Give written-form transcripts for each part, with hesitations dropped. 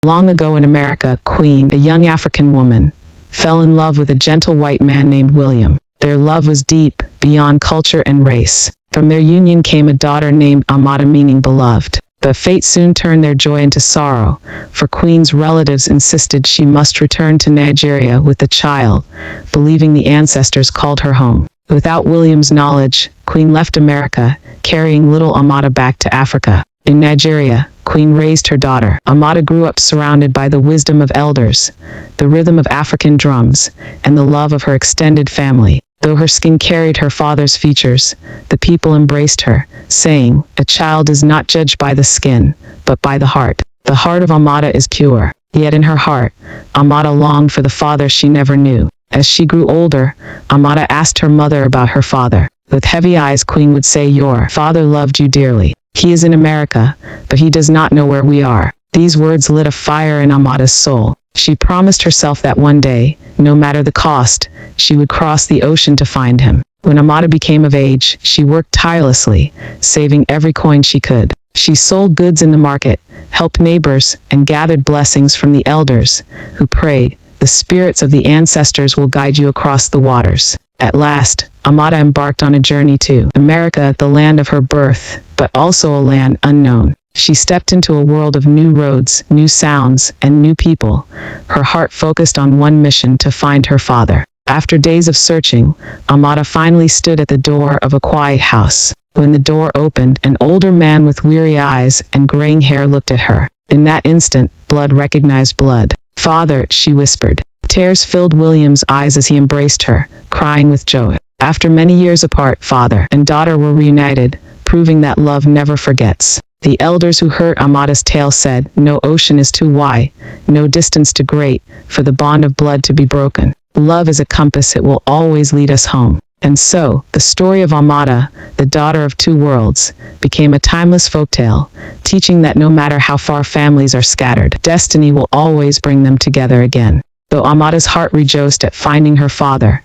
Long ago in America, Queen, a young African woman, fell in love with a gentle white man named William. Their love was deep, beyond culture and race. From their union came a daughter named Amada, meaning beloved. But fate soon turned their joy into sorrow, for Queen's relatives insisted she must return to Nigeria with the child, believing the ancestors called her home. Without William's knowledge, Queen left America, carrying little Amada back to Africa. In Nigeria, Queen raised her daughter. Amada grew up surrounded by the wisdom of elders, the rhythm of African drums, and the love of her extended family. Though her skin carried her father's features, the people embraced her, saying, "A child is not judged by the skin, but by the heart." The heart of Amada is pure. Yet in her heart, Amada longed for the father she never knew. As she grew older, Amada asked her mother about her father. With heavy eyes, Queen would say, "Your father loved you dearly. He is in America, but he does not know where we are." These words lit a fire in Amada's soul. She promised herself that one day, no matter the cost, she would cross the ocean to find him. When Amada became of age, she worked tirelessly, saving every coin she could. She sold goods in the market, helped neighbors, and gathered blessings from the elders, who prayed, "The spirits of the ancestors will guide you across the waters." At last, Amada embarked on a journey to America, the land of her birth, but also a land unknown. She stepped into a world of new roads, new sounds, and new people, her heart focused on one mission: to find her father. After days of searching, Amada finally stood at the door of a quiet house. When the door opened, an older man with weary eyes and graying hair looked at her. In that instant, blood recognized blood. "Father," she whispered. Tears filled William's eyes as he embraced her, crying with joy. After many years apart, father and daughter were reunited, proving that love never forgets. The elders who heard Amada's tale said, "No ocean is too wide, no distance too great, for the bond of blood to be broken. Love is a compass, it will always lead us home." And so, the story of Amada, the daughter of two worlds, became a timeless folktale, teaching that no matter how far families are scattered, destiny will always bring them together again. Though Amada's heart rejoiced at finding her father,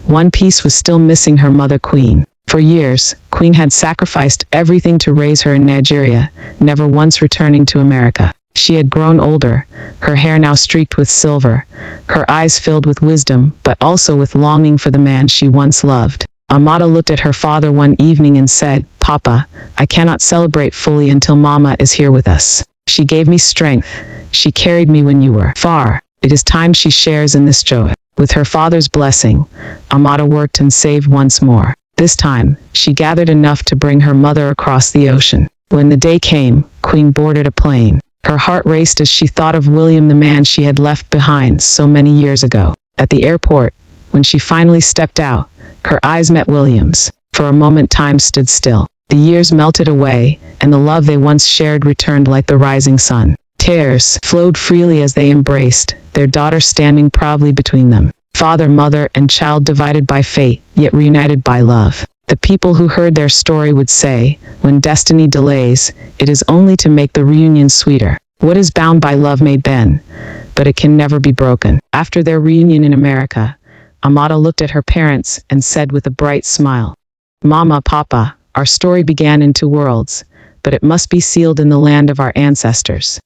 one piece was still missing: her mother, Queen. For years, Queen had sacrificed everything to raise her in Nigeria, never once returning to America. She had grown older, her hair now streaked with silver, her eyes filled with wisdom, but also with longing for the man she once loved. Amada looked at her father one evening and said, "Papa, I cannot celebrate fully until Mama is here with us. She gave me strength. She carried me when you were far. It is time she shares in this joy." With her father's blessing, Amada worked and saved once more. This time, she gathered enough to bring her mother across the ocean. When the day came, Queen boarded a plane. Her heart raced as she thought of William, the man she had left behind so many years ago. At the airport, when she finally stepped out, her eyes met William's. For a moment, time stood still. The years melted away, and the love they once shared returned like the rising sun. Tears flowed freely as they embraced, their daughter standing proudly between them. Father, mother, and child divided by fate, yet reunited by love. The people who heard their story would say, "When destiny delays, it is only to make the reunion sweeter. What is bound by love may bend, but it can never be broken." After their reunion in America, Amada looked at her parents and said with a bright smile, "Mama, Papa, our story began in two worlds, but it must be sealed in the land of our ancestors.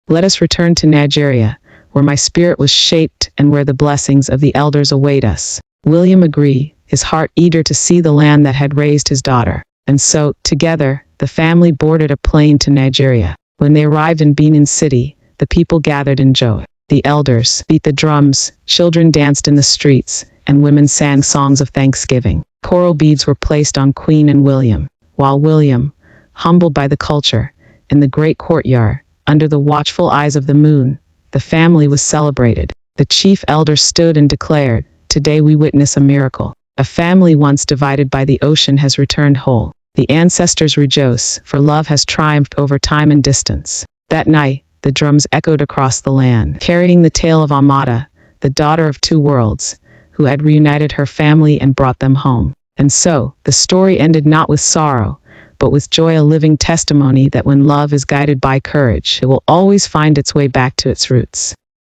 Let us return to Nigeria, where my spirit was shaped and where the blessings of the elders await us." William agreed, his heart eager to see the land that had raised his daughter. And so, together, the family boarded a plane to Nigeria. When they arrived in Benin City, the people gathered in joy. The elders beat the drums, children danced in the streets, and women sang songs of thanksgiving. Coral beads were placed on Queen and William, while William, humbled by the culture, in the great courtyard, under the watchful eyes of the moon, the family was celebrated. The chief elder stood and declared, "Today we witness a miracle. A family once divided by the ocean has returned whole. The ancestors rejoice, for love has triumphed over time and distance." That night, the drums echoed across the land, carrying the tale of Amada, the daughter of two worlds, who had reunited her family and brought them home. And so, the story ended not with sorrow, but with joy, a living testimony that when love is guided by courage, it will always find its way back to its roots.